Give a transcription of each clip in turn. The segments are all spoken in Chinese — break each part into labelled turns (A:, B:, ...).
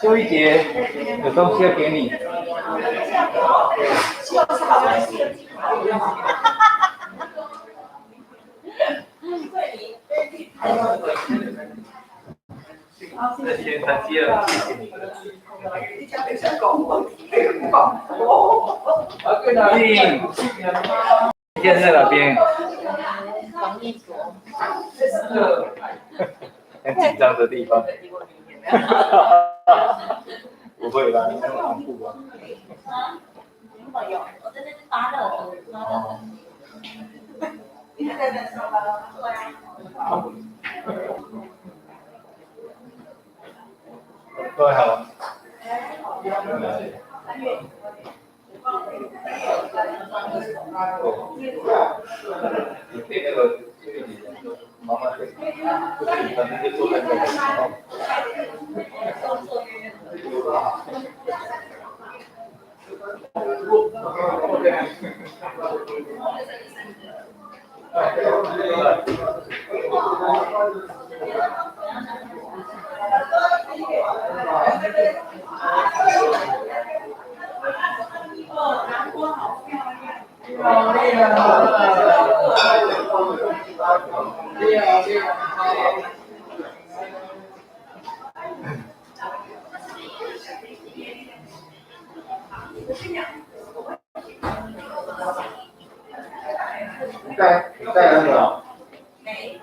A: 修一节有东西要给你。这些他接了，谢谢你。现在在哪边？
B: 防疫所。
A: 很紧张的地方。不会吧？你很防护吧？
B: 没有，我这边是发热的。你在那上班吗？对啊。
A: 各位好。你对那个麻烦点，反正就坐在那个地方。在那个。没。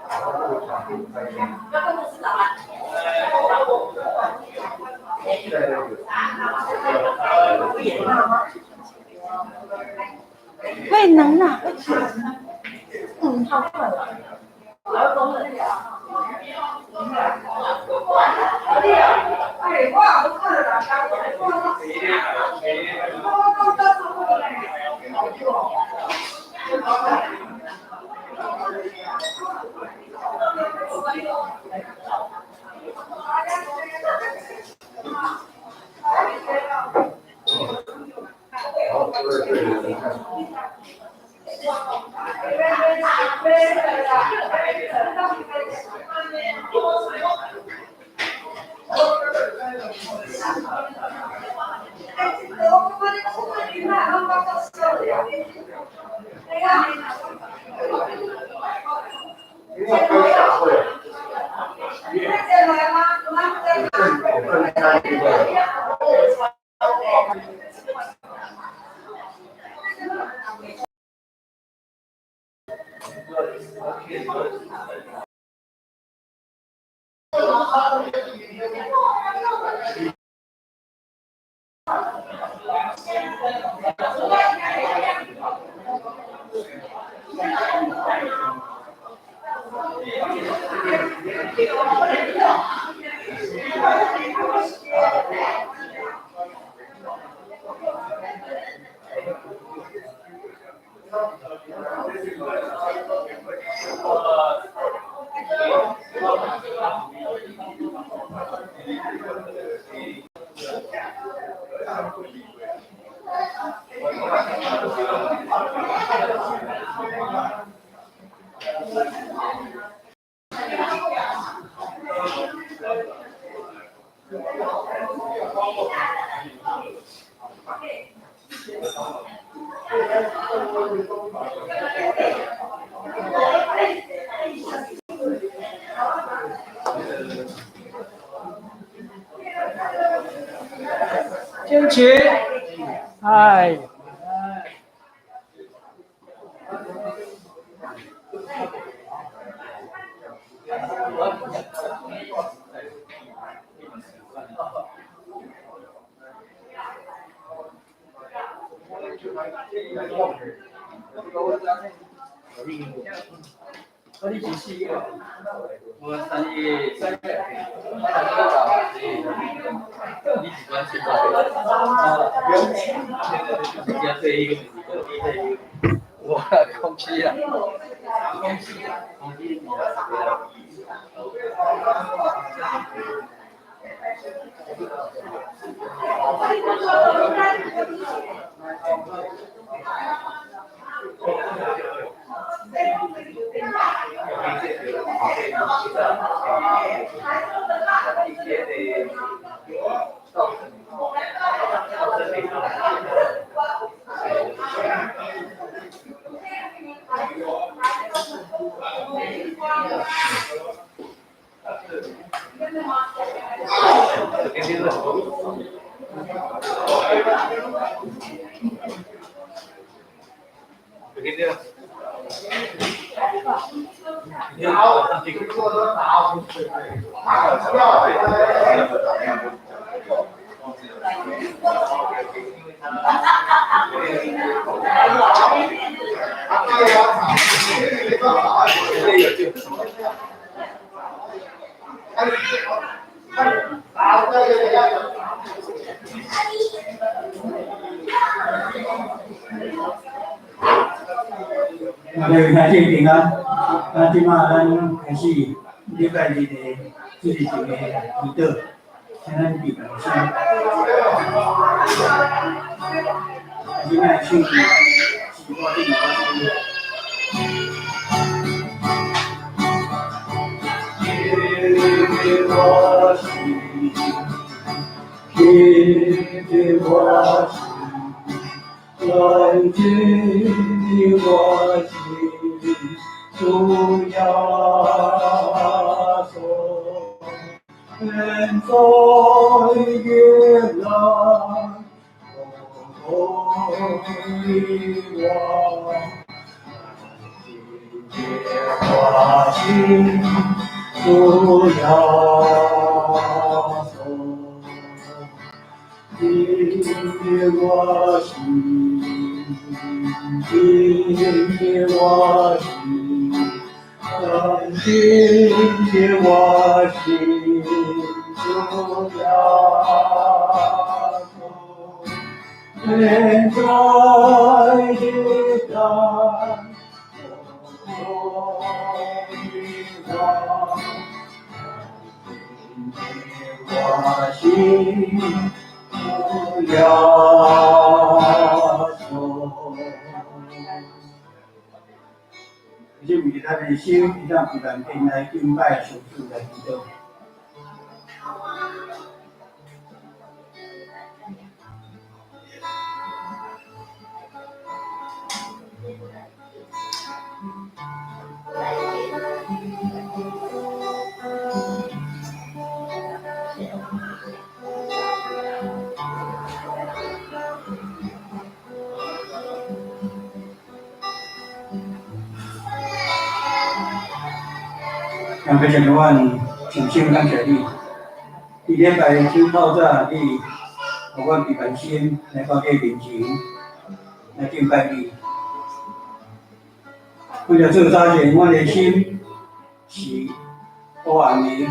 C: 坚持，哎。
A: 我空气啊，空气
D: 大家平安，即马咱开始礼拜日的主日学的祈祷，请咱闭目先。今仔圣经是我第二个。蓝天的我心，主耶稣，远在月亮，我心，主耶稣。我心，我心，我心，主耶稣，现在的咱，我心。主耶稣，这每天阮的心一旦不断天来敬拜上主来祈祷。非常感阮诚心感谢你，伫礼拜天透早，你互阮平安心来到你面前来敬拜你。为了做早前，阮的心是黑暗的，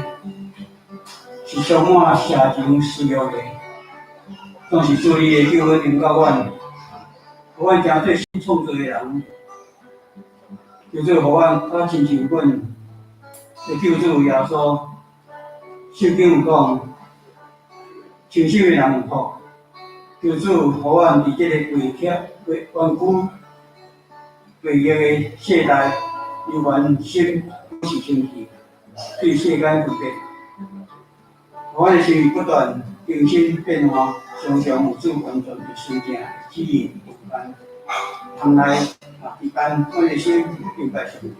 D: 是充满邪情私欲的，总是做你的救恩临到阮，互阮诚做新创造的人，就做互阮较亲像阮。的救主耶稣，圣经有讲，清心的人有福。救主互阮伫这个危险、冤屈、罪恶的世代，犹原心不是生气，对世间分别，互阮的生命不断更新变化，常常有主完全的实践指引平安，通来平安，阮的心敬拜上帝。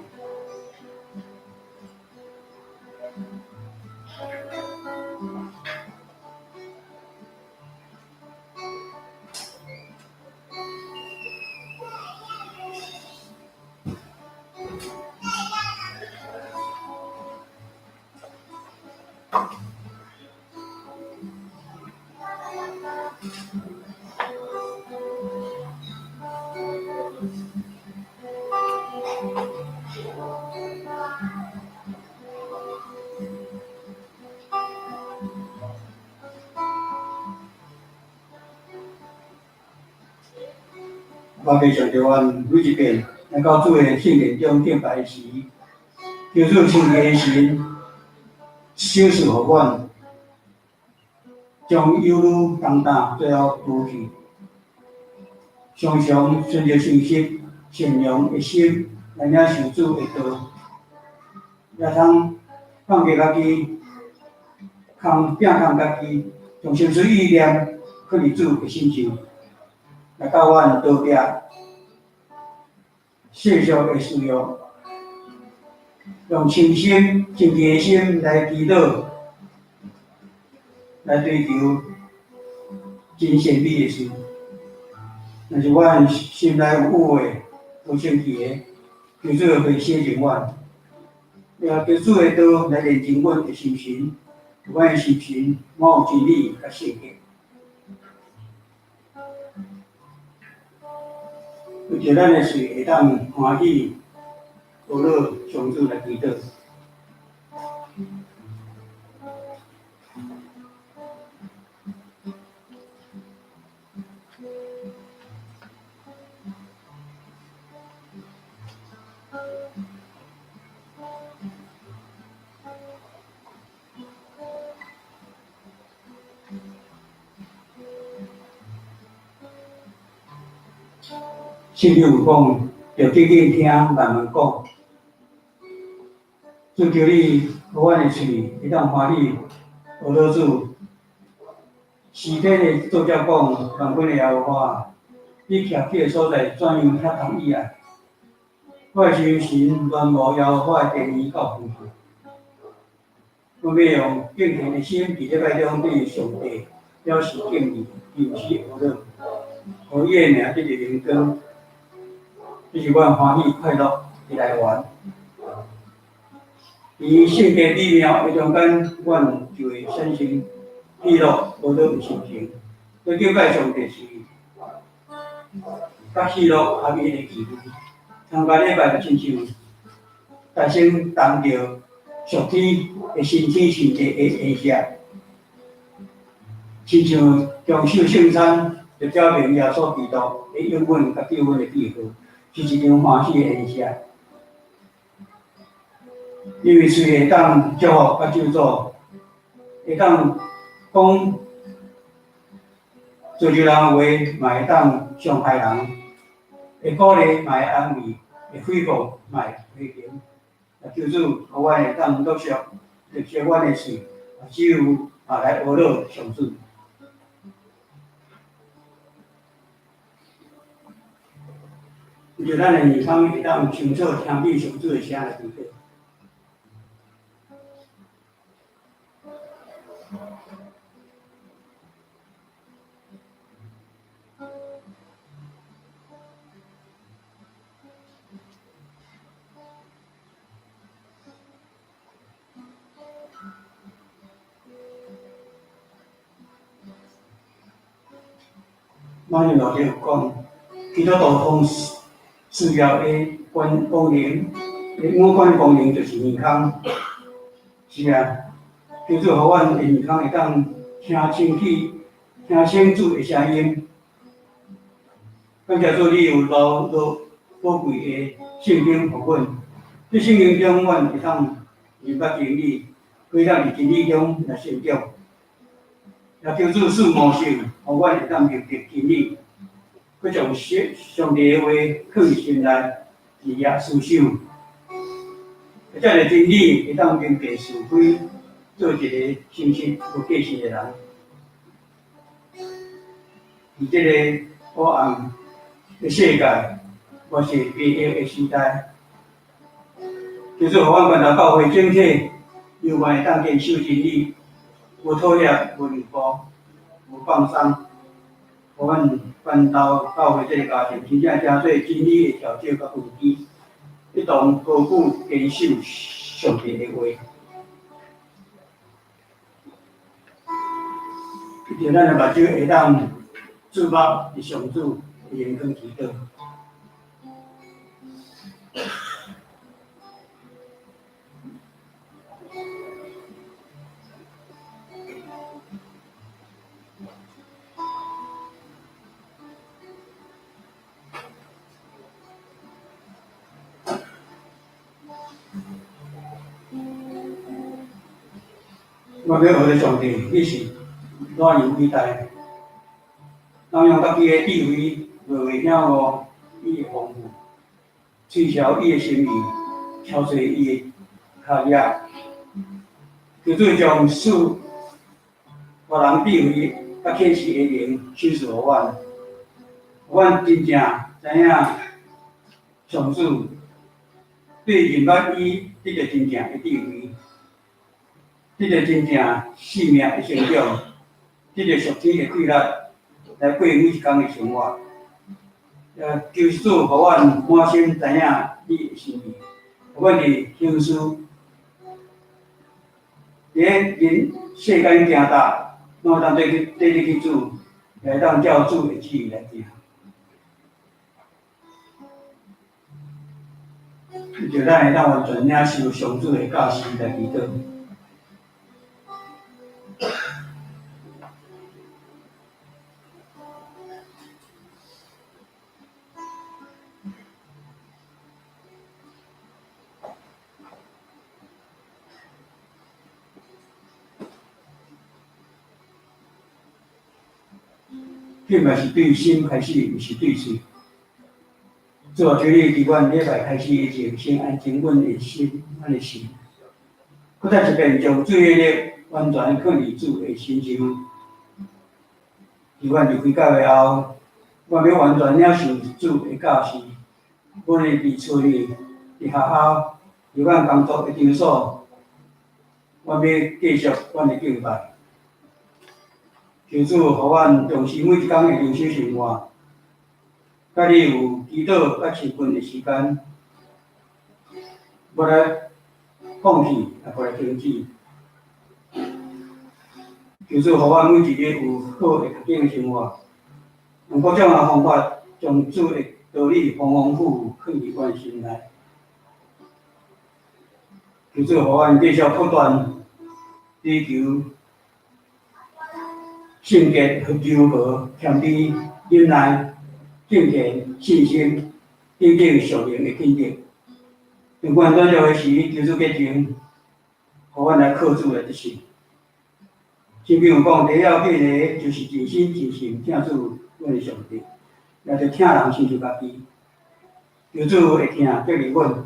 D: 我非常着阮每一遍来到主的圣殿中敬拜时，求主圣洁的神赏赐互阮，将忧虑重担最后除去，常常存着信心、善良的心来领受主的道，也通放下家己，摒家己，从心思意念靠伫主的身上。来到阮道壁，世俗的需要，用清心、清洁的心来祈祷，来追求真善美的事。若是阮心内有污秽、无清气的，求主会洗净阮，也求主的道来炼净阮的心神，阮的心神满有真理甲圣洁。为着咱的罪会当欢喜，学乐上主来祈祷。圣经有讲，要静静听，慢慢讲。主求你，互阮的嘴会当欢喜，学乐主。诗篇的作者讲，万军的耶和华，你徛起的所在怎样遐同意啊？我的心神愿无耶和华的殿宇到远去。我要用敬虔的心，伫礼拜中对上帝表示敬意，并且学乐，互伊的名得到荣光。这是阮欢喜快乐的来源。以圣洁美妙的中间，阮就会产生喜乐、无乐的心情。要敬拜上帝是，甲喜乐合一的气氛。参加礼拜就亲像大声同着属天的神天圣洁的下色，亲像将手圣餐，就表明耶稣基督的永远甲救恩的记号。是一场欢喜的现象，因为虽会当祝福甲咒诅，会当讲造就人的话，嘛会当伤害人，会鼓励，嘛会安慰，会诽谤，嘛会批评。求主，互阮会当落实着些阮的事，只有来学乐上主。就咱的耳孔会当清楚听见上主的声来祈祷。马尼老师有讲，基督徒方需要的功能，五款功能就是耳孔。是啊，求主互阮的耳孔会当听清主的声音。感谢主，你有留宝贵的圣经互阮，在圣经中，阮会当明白真理，可以当伫真理中来成长。也求主赐悟性，互阮会当明白真理，佮将上帝的话放入心内，日夜思想。遮个真理会当明辨是非，做一个诚实有价值的人。伫这个黑暗的世界，或是黑暗的时代，求主互阮关头教会整体，永远会当坚守真理。无讨厌，无离谱，无放松，互阮关头教会这个家庭，真正正做真理的调节甲根基，一同高举坚守上帝的话。就咱的目睭会当注目伫上主的眼光祈祷。我要学的上帝，你是哪样伟大？咱用家己的智慧，无会晓悟伊的丰富，推敲伊的心意，敲碎伊的脚趾，就做将使别人智慧甲启示的灵启示互阮，互阮真正知影上主对人捌伊得着真正的智慧。得着真正生命的成长，得着属天的快乐，来过每一天的生活。求主互阮满心知影你的心意，互阮伫行事，伫人世间行踏，拢当对你去主，来当照主的旨意来行。就咱会当完全领受上主的教示来祈祷。敬拜是对心开始，毋是对嘴。主啊，求你伫阮礼拜开始以前，先安静阮的心，阮的心。搁再一遍将罪恶力完全放伫主的身上。伫阮离开教会后，我要完全领受主的教示。阮会伫厝里、伫学校、伫阮工作的场所，我要继续阮的敬拜。求主，互阮重视每一天的人生生活，甲你有祈祷甲亲近的时间，无来放弃，也无来停止。求主，互阮每一日有好的确定的生活，用各种的方法，将主的道理丰丰富富放入阮心内。求主，互阮继续不断追求圣洁、柔和、谦卑、忍耐、敬虔、信心，等等属灵的品德。当阮短少的时，求主洁净，互阮来靠主来得胜。圣经有讲，第一要紧的，就是尽心尽性听主阮的上帝，也着听人亲像家己。求主会听，叫你阮，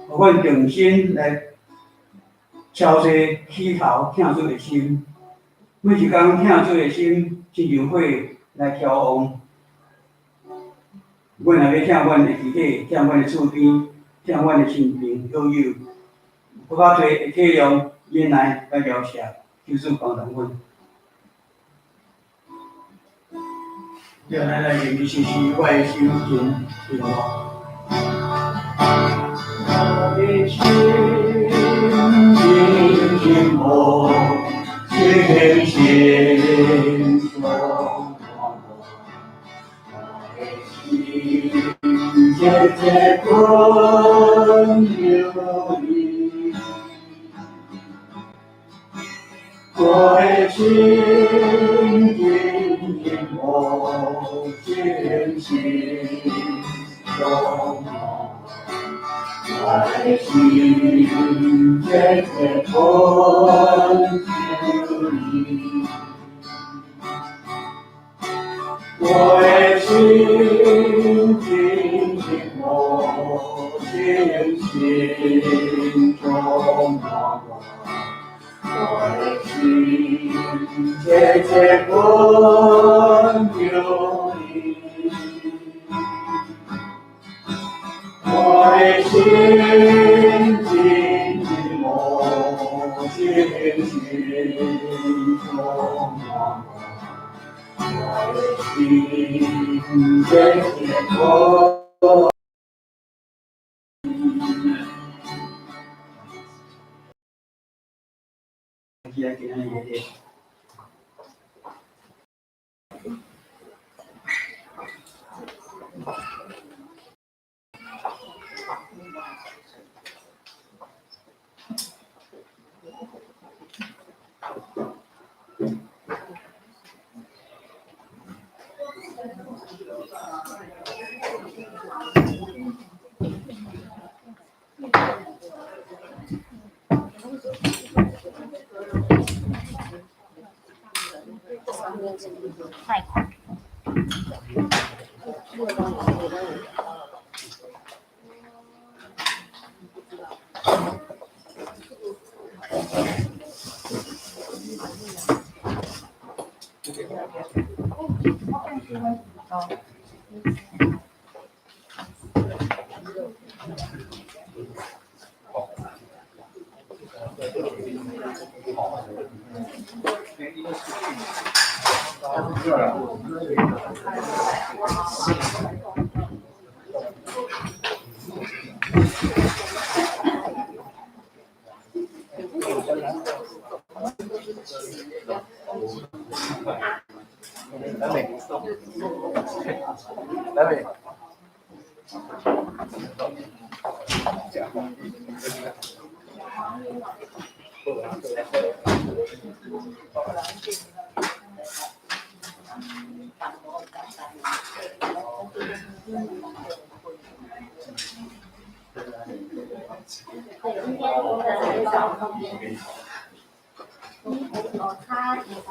D: 互阮重新来敲碎起头听主的心。每一工听主的心，亲像火来调旺。阮若要听阮的肢体，听阮的厝边，听阮的身边好友，搁较侪会体谅、忍耐、甲饶恕，求主帮助阮。对，咱来认真学习，我的心真平安。我的心静静默，静静中。姐姐困流离，我的心静静默，静静中。我的心姐姐困流离。我的心静静默，静静中。我的心姐姐困流离。我的心静静默，静静中。我的心渐渐脱。
B: 太快。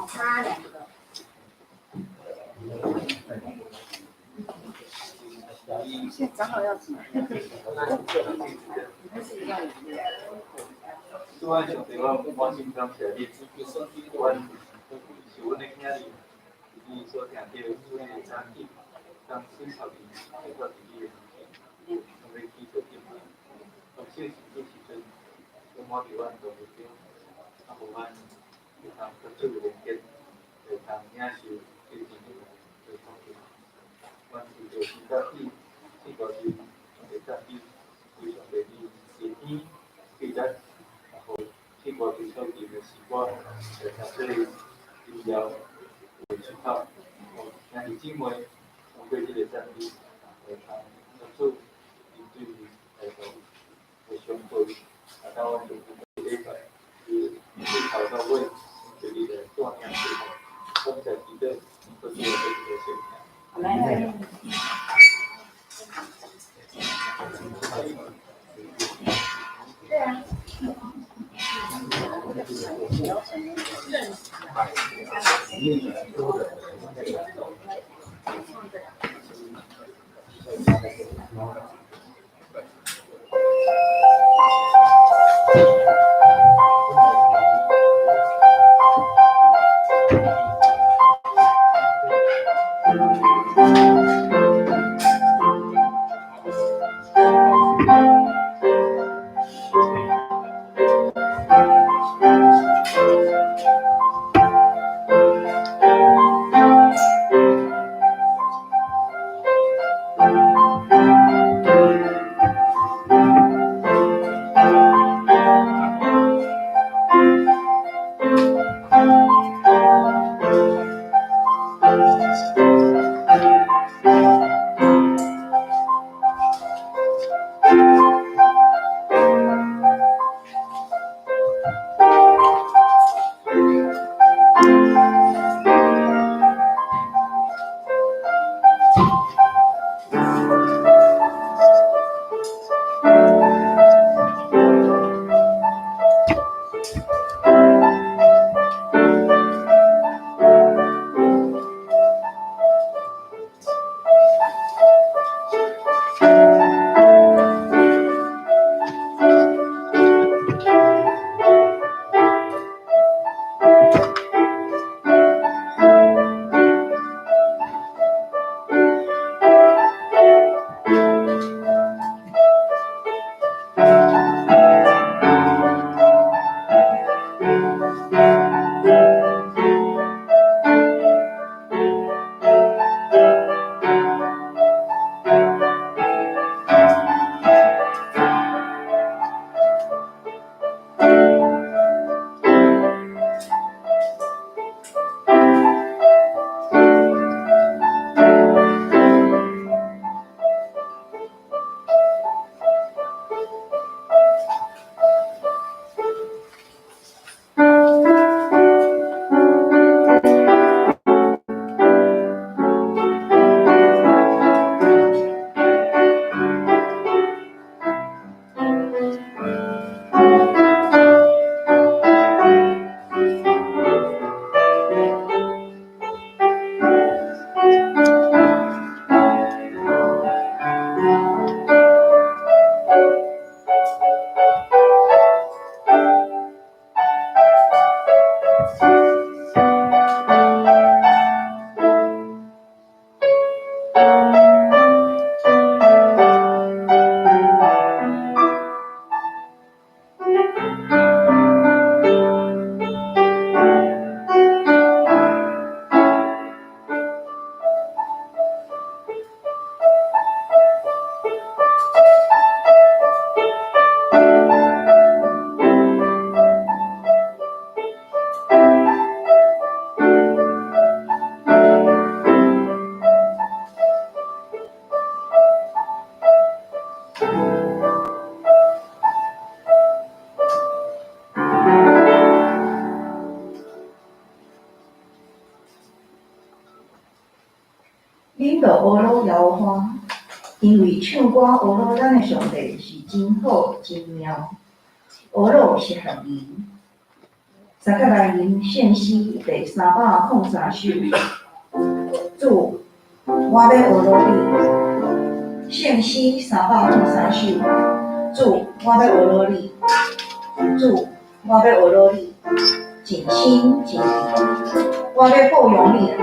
B: 差两个。现在正好要吃。
A: 主要上台湾我心感谢你，阮是阮的囝儿，伊所听到主的产品，当新潮的在我自己的面前，我要记住点嘛。而且是这时阵，我摸伫阮道路顶，啊，互阮会通合作连接，会通领受这个的方便。阮是着四角比，四角比，会角比，非常愿意热天记得。去外地所见的时光，就从这里医疗为出口，兄弟姊妹通过这个战役，会通合作应对来到的相对，啊，当我们礼拜是头到尾这里的锻炼之后，我在记得都是有这个现象。
B: 来。对啊。
E: 恁着学老摇花，因为唱歌学老咱的上帝是真好真妙，学老适合伊。三角内音献诗第303首，主，我要学老你。献诗303首，主，我要学老你。主，我要学老你，尽心尽力，我要保养你，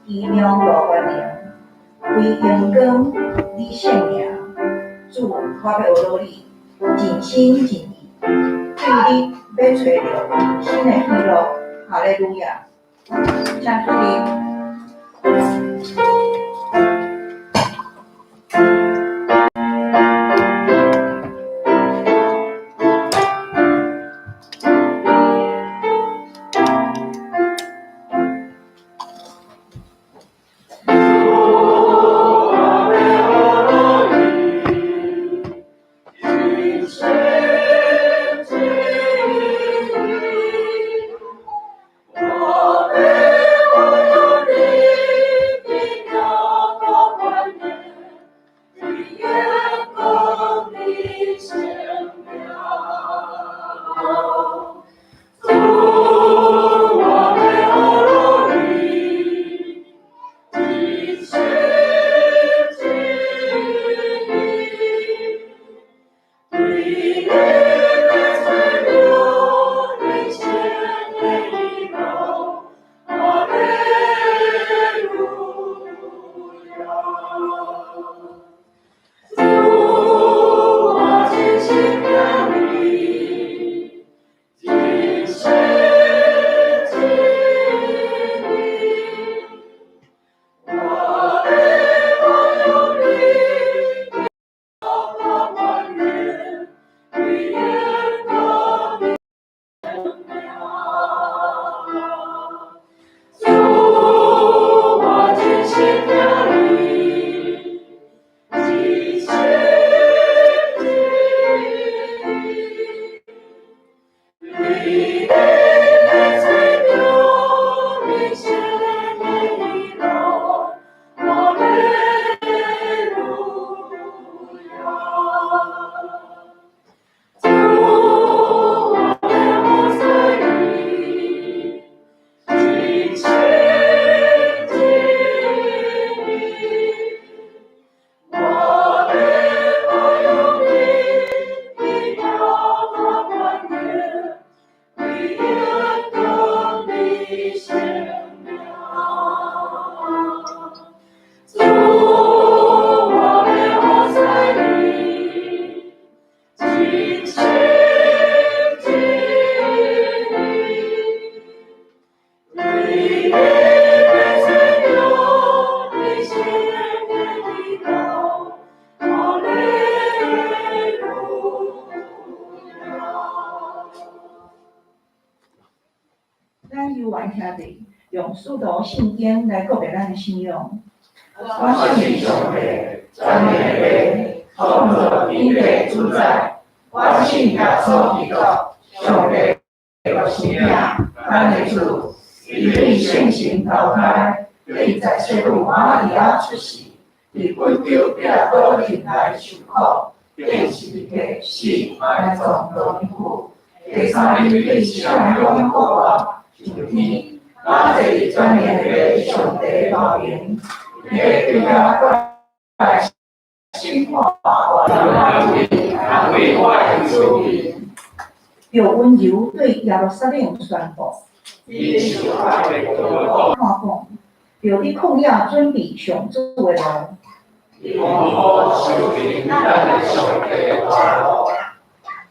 E: 奇妙大观念，为阳光你圣名。主，我要学老你，尽心尽意，对你要找到新的喜乐。哈利路亚！谢主你。兄弟，用速读圣经来告别咱的信仰。
F: 我是上帝，赞美你，创造天地主宰。我信耶稣基督，上帝的生命，咱的主，伊对圣神投胎，对在世路玛利亚出世，伫本着彼多人来受苦，变是体死，埋葬荣苦。第三日对上永复活，上天。我是专业的上帝老人，你对他怪心话，我安慰我的主人。
E: 用温柔对耶路撒冷宣布：
F: 伊是我的国。
E: 看讲，着你旷野准备上主的路。
F: 我受命咱的上帝的路。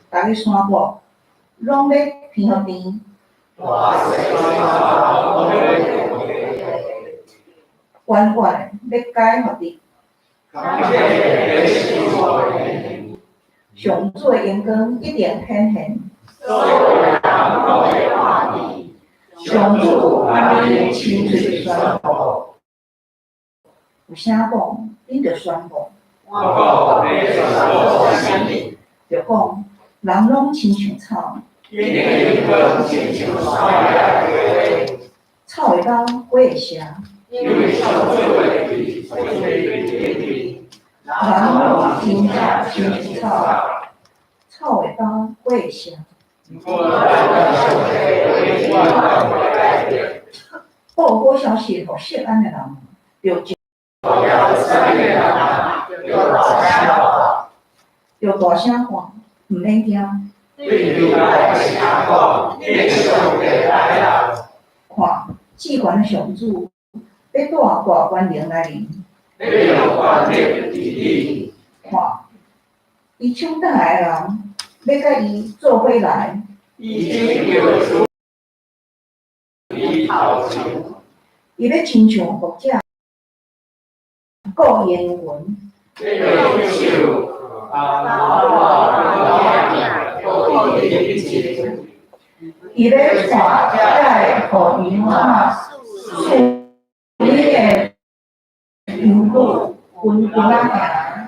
E: 大家宣布，拢要平和平。弯弯要解互你，上主的阳光一定显现。上主安尼亲自宣布，有啥讲，恁着宣布。就讲，人拢亲像草。草会高，花会谢，
F: 因为受罪为敌，罪为别敌，然后天下全草，
E: 草会包，火会烧。
F: 我来的受罪为万会改变。
E: 报国消息互涉案的人，就
F: 我要3月人有大声话，
E: 就大声喊，唔免惊。
F: 对如来的讲话，你受罪来了。
E: 看，至悬的上主要带大官灵来临。
F: 你有观念的你，
E: 看，伊抢倒来的人，要甲伊做伙来。
F: 已经有出你好球，
E: 伊要亲像学者顾言文，
F: 你有手
E: 伊要看在互银啊，树你的银路滚滚啊行。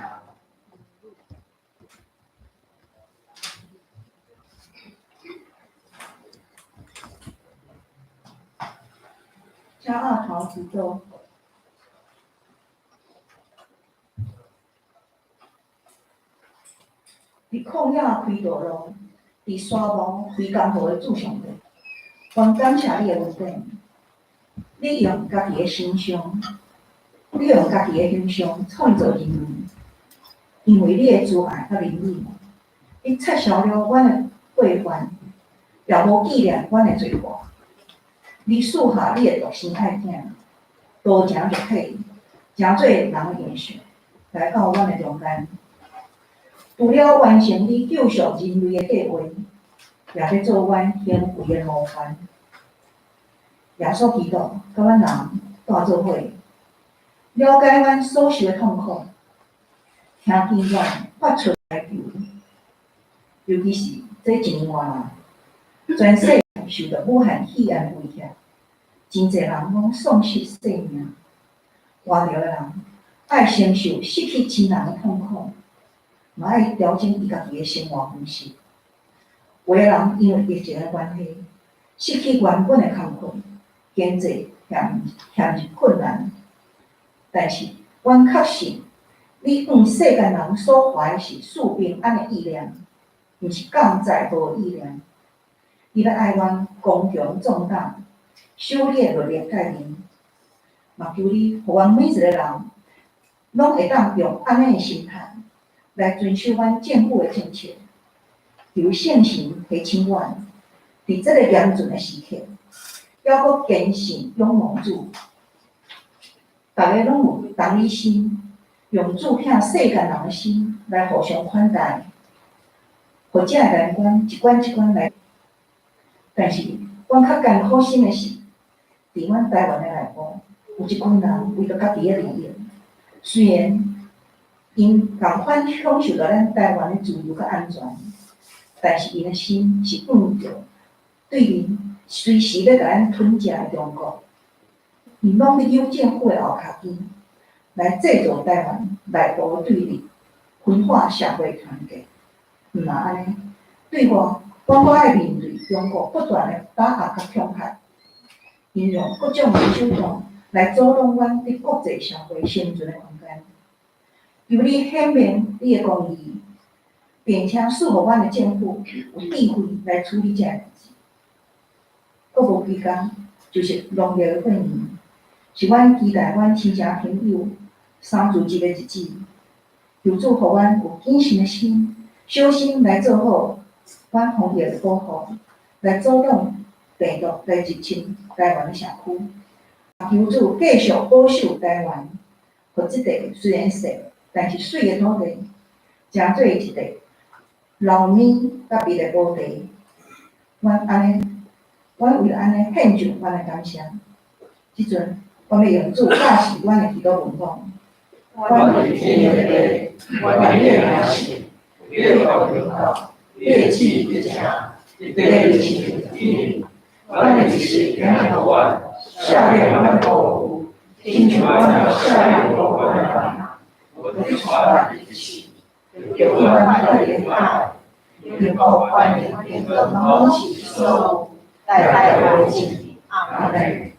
E: 骄傲桃子豆。伫旷野开道路，伫沙漠开工课的主上帝，愿感谢你的恩典。你用家己的心胸，你用家己的形象创造人类，因为你的慈爱甲怜悯，你撤销了阮的过犯，也无纪念阮的罪过。你赐下你的独生爱子，道成肉体，成做人的形象，来到阮的中间。除了完成你救赎人类的计划，也要做阮行为的模范。耶稣基督甲阮人带做伙，了解阮所受的痛苦，听见阮发出哀求，尤其是这1年外来，全世界受到武汉肺炎威胁，真侪人拢丧失性命，活着的人爱承受失去亲人的痛苦。嘛爱调整伊家己的生活方式。有的人因为疫情的关系，失去原本的工课，经济陷入困难。但是，阮确信，你向世间人所怀的是树平安的意念，毋是降灾无意念。你要爱阮刚强壮胆，修炼律例概念，嘛求你，互阮每一个人，拢会当用安尼的心态。来遵守阮政府的政策，由圣神提醒阮，伫这个严峻的时刻，要搁坚信仰望主。大家拢有同理心，用主向世间人的心来互相款待，或者难关一关一关来。但是，阮较艰苦心的是，伫阮台湾的内部，有一群人为着家己的利益，虽然因共款享受到咱台湾的自由甲安全，但是因的心是向着对面随时要甲咱吞食的中国，因拢伫有政府的后脚跟，来制造台湾内部的对立，分化社会团结。毋嘛安尼，对我爱面对中国不断的打压甲恐吓，因用各种的手段来阻挡阮伫国际社会生存的空间。由你显明你的公义，并且赐予阮的政府有智慧来处理这个代志。阁无几工，就是农历的过年，是阮期待阮亲戚朋友相聚一个日子。求主互阮有谨慎的心，小心来做好阮防疫的保护，来阻挡病毒来入侵台湾的社区。求主继续保守台湾，互即块虽然小，但是水的土地，成做一块老米甲别的宝地。阮为了安尼献上阮的感谢。即阵，阮要用主教示阮的祈祷文讲。
F: 阮的天父，阮越良心，越有领导，越记越强，越日新月异。阮的是原来的阮，下列阮的保护，听取阮的下列保护的烦恼，我的传的起，有阮的怜爱，以后欢迎变得毛起收，代代安静。阿门。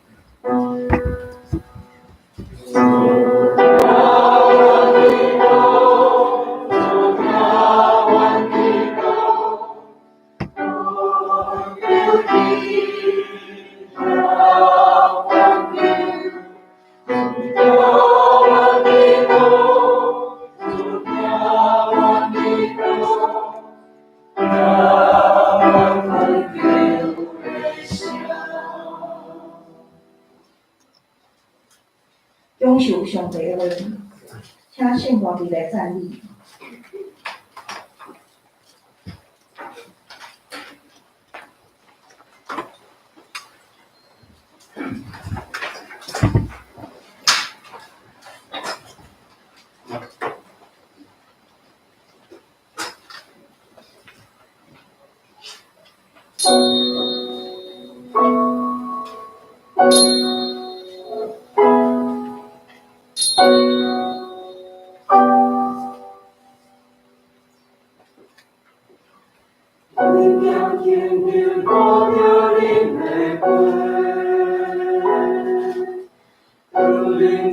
E: 享受上帝的恩，请圣光帝来赞美。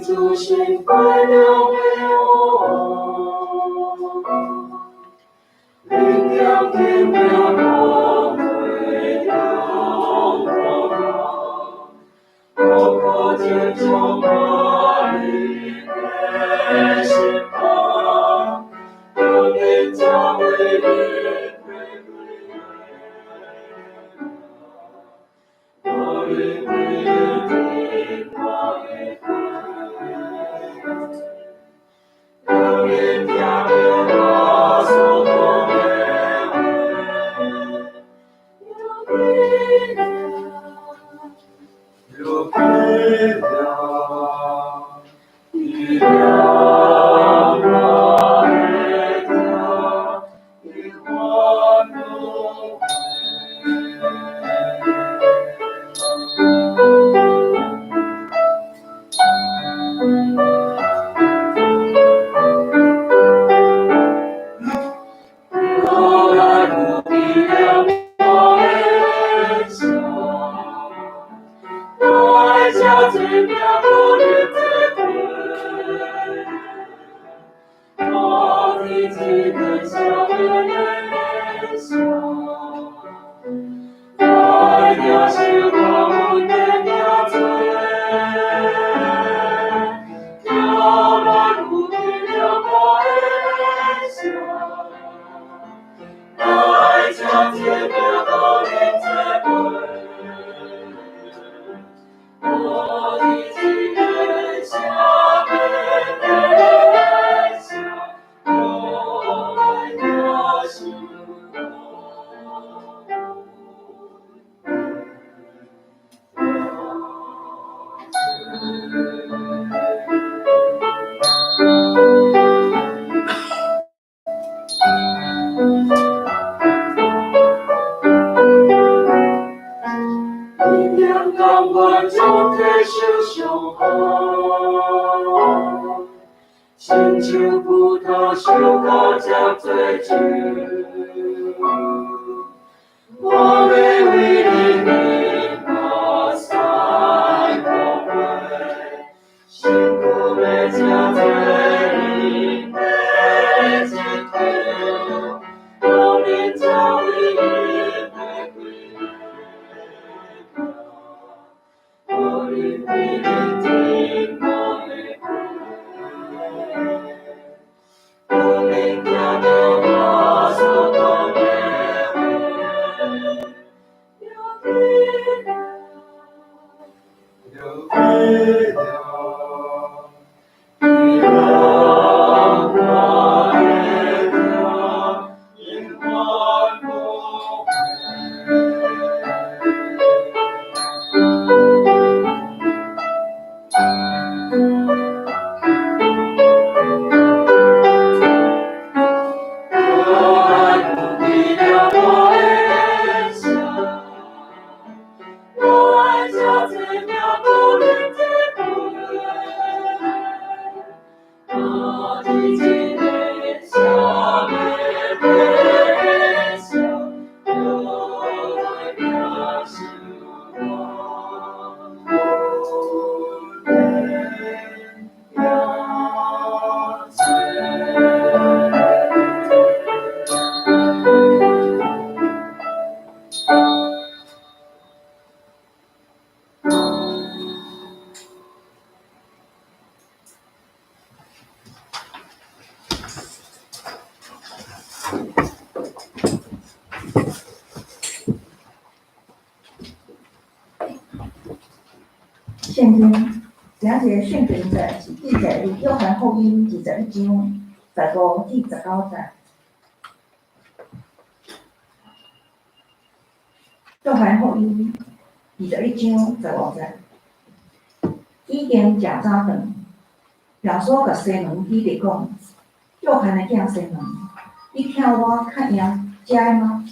F: 主心快了为我，灵阳天亮光辉耀光，我可见充满你的心房，有你将为你我灵归地光与有人家的我所多有力量，力量我的家，你我都亲像葡萄树高脚最久，我要为你名把山高贵，辛苦的家在你的尽头，有人家为你的归来，我灵为你听我的有灵家的我所多有力量，力量我的家，因我不
E: 现今两节选择者是记载于约翰福音21章15至19节。约翰福音21章15节，已经食早顿，耶稣甲西门彼得讲：约翰的囝西门，你听我较赢食的吗？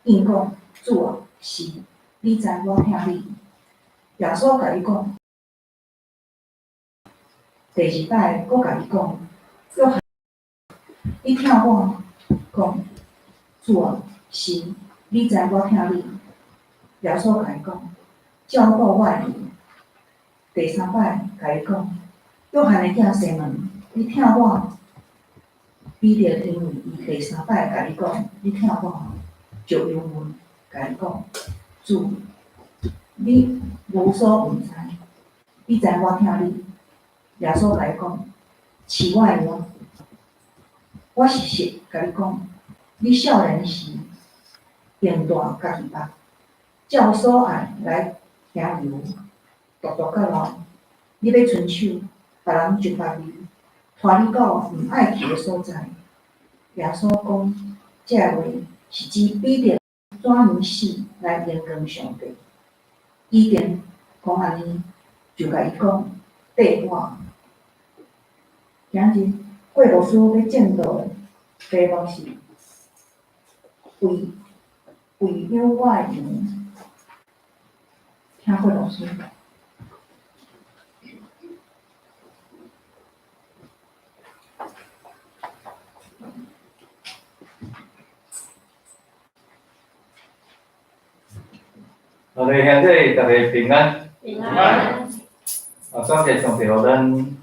E: 因讲：主啊，是，你知我听你。耶稣甲伊讲，第二摆佫甲伊讲：约翰，你听我讲，主啊，是，你知我听你。耶稣甲伊讲，照顾我的意。第三摆甲伊讲，约翰的囝西门，你听我。彼得因为伊第三摆甲伊讲，你听我，就用问甲伊讲，主，你无所不知，你知我听你。耶稣甲伊讲，是我的我。我是实甲你讲，你少年时用大家己目，照所爱来行流，独到老。你要伸手，别人就捌你，拖你到毋爱去的所在。耶稣讲，这话是指彼得怎样死来荣光上帝。已经讲安尼，就甲伊讲，缀我。今日过路师要证道的题目是为了我的名，听过路师。
A: 好嘞，兄弟，大家平安。
B: 平安。
A: 感谢上帝，互咱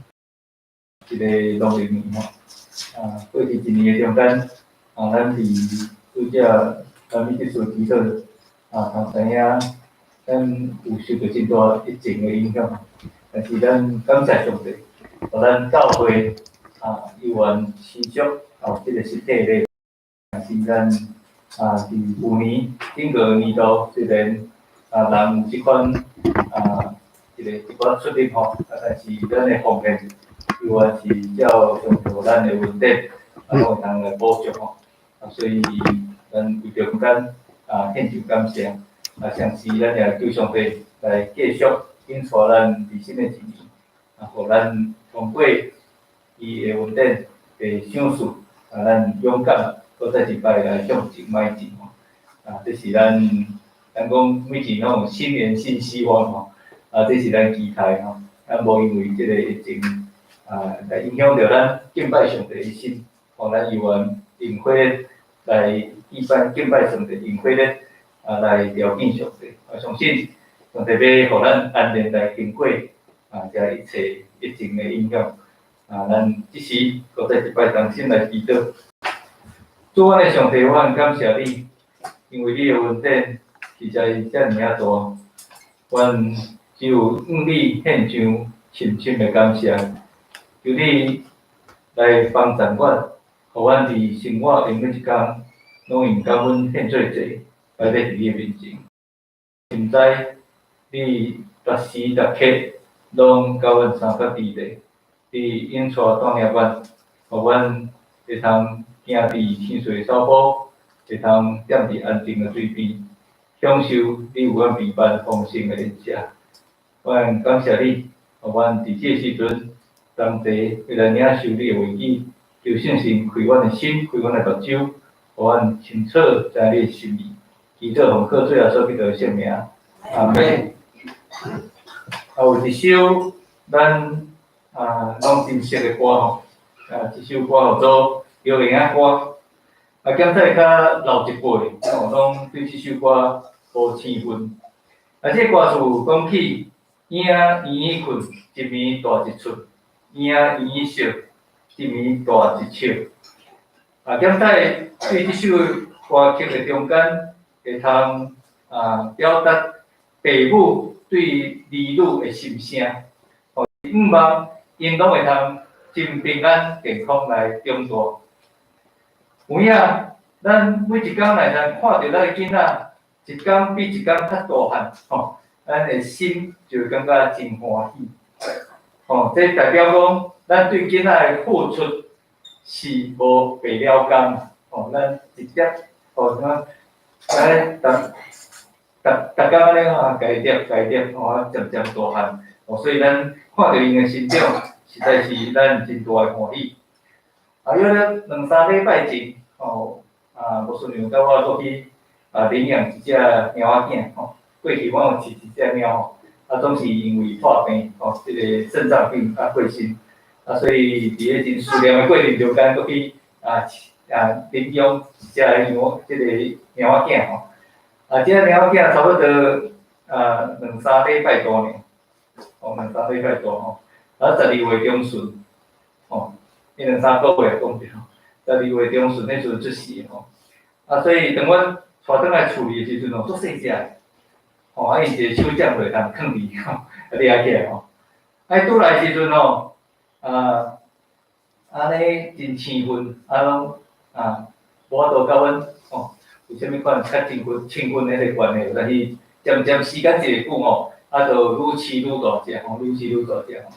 A: 一个农历年吼，过去一年的中间，咱伫拄则咱秘书提到，通知影，咱有受到真大疫情的影响，但是咱感谢上帝，互咱教会依然持续即个实体咧，但是咱伫旧年整个年度虽然人有即款一寡出入吼，但是咱的奉献依然是照上头咱的恩典，拢会通来补助吼。所以咱为着咱献上感谢，上时咱也求上帝来继续引带咱伫新的一年，互咱通过伊的恩典的赏赐，咱勇敢，搁再一摆来向前迈进吼。这是咱讲每年拢有新年新希望吼。这是咱期待吼，咱无因为即个疫情来影响到咱敬拜上帝的心，互咱依然用火力来敬拜上帝，用火力来朝见上帝。我相信上帝要互咱安全来经过遮一切疫情的影响。咱即时搁再一摆同心来祈祷。主啊的上帝，我很感谢你，因为你的恩典实在遮尔啊大，阮只有向你献上深深的感谢，求你来帮助阮，互阮伫生活的每一天，拢用感恩献做祭，摆在你的面前。现在你逐时逐刻拢甲阮三甲伫咧，你引带带领阮，互阮会通行伫天水草坡，会通踮伫安静的水边，享受你有阮陪伴丰盛的日子。阮感谢你，互阮伫这时阵同齐为来领受你的话语，求圣神开阮的心，开阮的目睭，互阮清楚知你的心意。祈祷奉靠最后所记的圣名，阿门。有一首咱拢真熟的歌吼，这首歌叫做《摇铃仔歌》。检在较老一辈，拢对这首歌无青分。这歌词讲起。影圆圆困，一暝大一出；影圆圆熟，一暝大一笑。检在对这首歌曲的中间，会通表达父母对儿女的心声。毋望因拢会通真平安健康来长大。有影，咱每一天来通看到咱的囡仔，一天比一天较大汉吼。咱的心就会感觉真欢喜。哦，这代表讲，咱对囡仔的付出是无白了工。哦，咱直接，哦，咱逐工安尼啊，家己吼，渐渐大汉。哦，所以咱看到因的成长，实在是咱真大的欢喜。啊，约了2、3礼拜前，哦，无顺利，甲我过去领养一只猫仔囝，吼，过去我有饲一只猫，总是因为破病，吼，这个肾脏病过身，所以伫个真思念的过程中间，过去领养一只这个猫仔囝，吼，这个猫仔囝差不多2、3礼拜多呢，哦，2、3礼拜多吼，12月中旬，吼。2、3个月讲着，12月中旬迄阵出世吼，所以当阮带转来厝里的时阵哦，足细只，吼，因一个手掌就通囥里吼，掠起来吼，拄来的时阵哦，安尼真兴奋，拢无法度甲阮吼，有啥物款较兴奋迄个关系，但是渐渐时间一久吼，就愈饲愈大只吼，愈饲愈大只吼。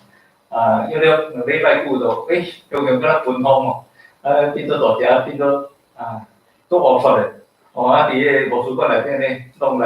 A: 约了2礼拜久就，中间敢若分风哦，变做大只，变做足活泼的，伫个图书馆内底呢，弄来。